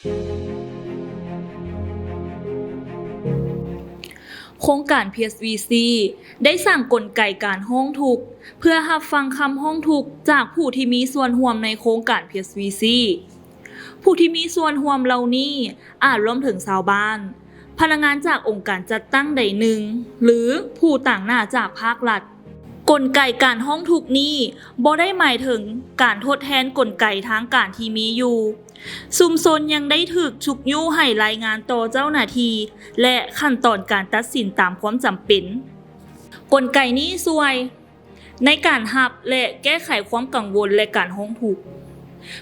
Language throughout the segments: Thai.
โครงการ PSVC ได้สร้างกลไกการร้องทุกข์เพื่อรับฟังคำร้องทุกข์จากผู้ที่มีส่วนร่วมในโครงการ PSVC ผู้ที่มีส่วนร่วมเหล่านี้อาจรวมถึงชาวบ้านพนักงานจากองค์การจัดตั้งใดหนึ่งหรือผู้ต่างหน้าจากภาครัฐกลไกการร้องทุกข์นี้บ่ได้หมายถึงการทดแทนกลไกทางการที่มีอยู่ชุมชนยังได้ถูกฉุกยู่ให้รายงานต่อเจ้าหน้าที่และขั้นตอนการตัดสินตามความจำเป็นกลไกนี้ช่วยในการรับและแก้ไขความกังวลและการร้องทุกข์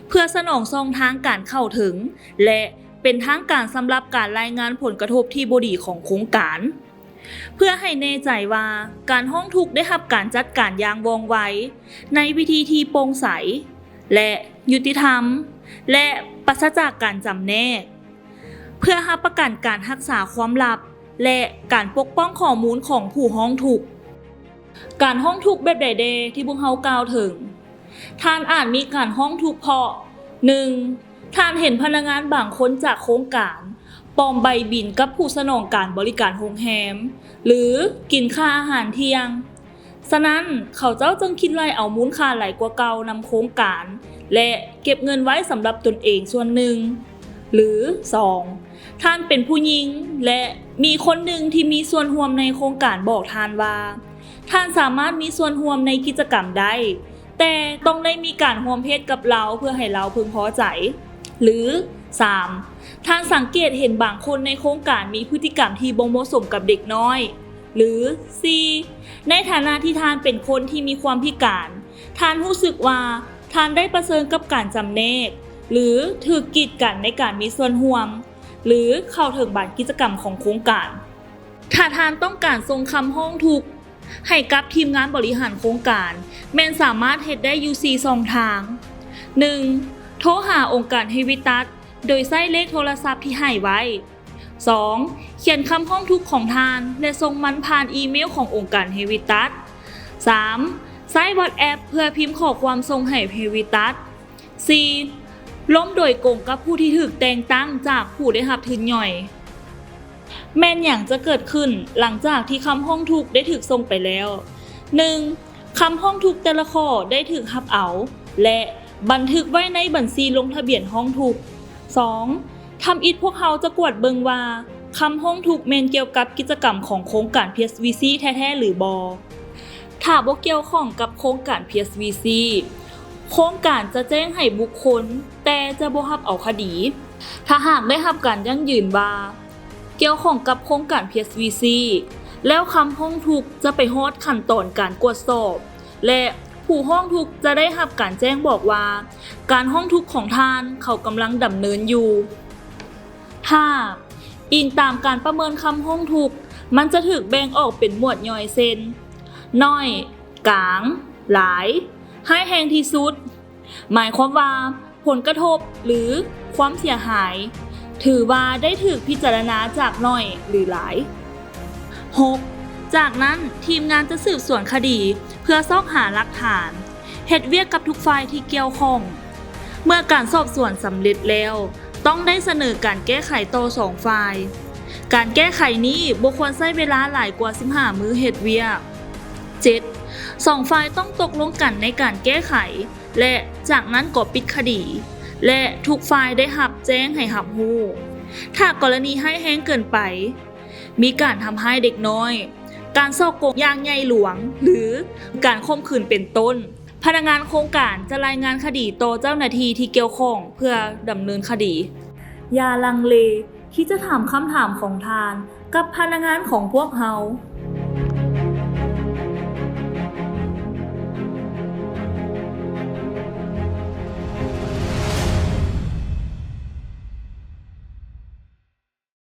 เพื่อสนองช่องทางการเข้าถึงและเป็นทางการสำหรับการรายงานผลกระทบที่บ่ดีของโครงการเพื่อให้แน่ใจว่าการร้องทุกข์ได้รับการจัดการอย่างว่องไวในวิธีที่โปร่งใสและยุติธรรมและปราศจากการจำแนกเพื่อรับประกันการรักษาความลับและการปกป้องข้อมูลของผู้ร้องทุกข์การร้องทุกข์แบบใดๆที่พวกเรากล่าวถึงท่านอาจมีการร้องทุกข์เพราะ 1. ท่านเห็นพนักงานบางคนจากโครงการปลอมใบบินกับผู้สนองการบริการโรงแรมหรือกินค่าอาหารเที่ยงฉะนั้นเขาเจ้าจึงคิดไล่เอามูลค่าหลายกว่าเก่านำโครงการและเก็บเงินไว้สำหรับตนเองส่วนหนึ่งหรือ 2. ท่านเป็นผู้หญิงและมีคนหนึ่งที่มีส่วนร่วมในโครงการบอกท่านว่าท่านสามารถมีส่วนร่วมในกิจกรรมได้แต่ต้องได้มีการร่วมเพศกับเราเพื่อให้เราพึงพอใจหรือ 3. ท่านสังเกตเห็นบางคนในโครงการมีพฤติกรรมที่บ่เหมาะสมกับเด็กน้อยหรือ 4. ในฐานะที่ท่านเป็นคนที่มีความพิการท่านรู้สึกว่าท่านได้ประเสริญกับการจำแนกหรือถูกกีดกันในการมีส่วนร่วมหรือเข้าถึงบางกิจกรรมของโครงการถ้าท่านต้องการส่งคำร้องทุกข์ให้กับทีมงานบริหารโครงการแม่นสามารถเฮ็ดได้อยู่4ช่องทาง 1. โทรหาองค์การเฮวิตัสโดยใช้เลขโทรศัพท์ที่ให้ไว้ 2. เขียนคำร้องทุกข์ของท่านและส่งมันผ่านอีเมลขององค์การเฮวิตัส 3. ใช้ WhatsApp เพื่อพิมพ์ข้อความส่งให้เฮวิตัส 4. ล้มโดยโกงกับผู้ที่ถูกแต่งตั้งจากผู้ได้รับทุนย่อยแม่นหยังจะเกิดขึ้นหลังจากที่คำร้องทุกข์ได้ถูกส่งไปแล้ว 1. คำร้องทุกข์แต่ละข้อได้ถูกรับเอาและบันทึกไว้ในบัญชีลงทะเบียนร้องทุกข์ 2. ทำอิฐพวกเขาจะกวดเบิงว่าคำร้องทุกข์แม่นเกี่ยวกับกิจกรรมของโครงการ PSVC แท้ๆหรือบ่ถ้าบ่เกี่ยวข้องกับโครงการ PSVC โครงการจะแจ้งให้บุคคลแต่จะบ่รับเอาคดีถ้าหากได้รับการยั่งยืนว่าเกี่ยวข้องกับโครงการ PSVC แล้วคำร้องทุกข์จะไปฮอดขั้นตอนการตรวจสอบและผู้ร้องทุกข์จะได้รับการแจ้งบอกว่าการร้องทุกข์ของท่านเขากำลังดำเนินอยู่ 5. อิงตามการประเมินคำร้องทุกข์มันจะถูกแบ่งออกเป็นหมวดย่อยเช่นน้อยกลางหลายให้แรงที่สุดหมายความว่าผลกระทบหรือความเสียหายถือว่าได้ถูกพิจารณาจากน้อยหรือหลาย 6. จากนั้นทีมงานจะสืบสวนคดีเพื่อซอกหาหลักฐานเฮ็ดเวียกกับทุกฝ่ายที่เกี่ยวข้องเมื่อการสอบสวนสำเร็จแล้วต้องได้เสนอการแก้ไขต่อ2ฝ่ายการแก้ไขนี้บ่ควรใช้เวลาหลายกว่า15มื้อเฮ็ดเวียก 7. 2 ฝ่ายต้องตกลงกันในการแก้ไขและจากนั้นก็ปิดคดีและทุกฝ่ายได้รับแจ้งให้รับรู้ถ้ากรณีให้แห้งเกินไปมีการทำให้เด็กน้อยการฉ้อโกงอย่างใหญ่หลวงหรือการข่มขืนเป็นต้นพนักงานโครงการจะรายงานคดีต่อเจ้าหน้าที่ที่เกี่ยวข้องเพื่อดำเนินคดีอย่าลังเลที่จะถามคำถามของทานกับพนักงานของพวกเรา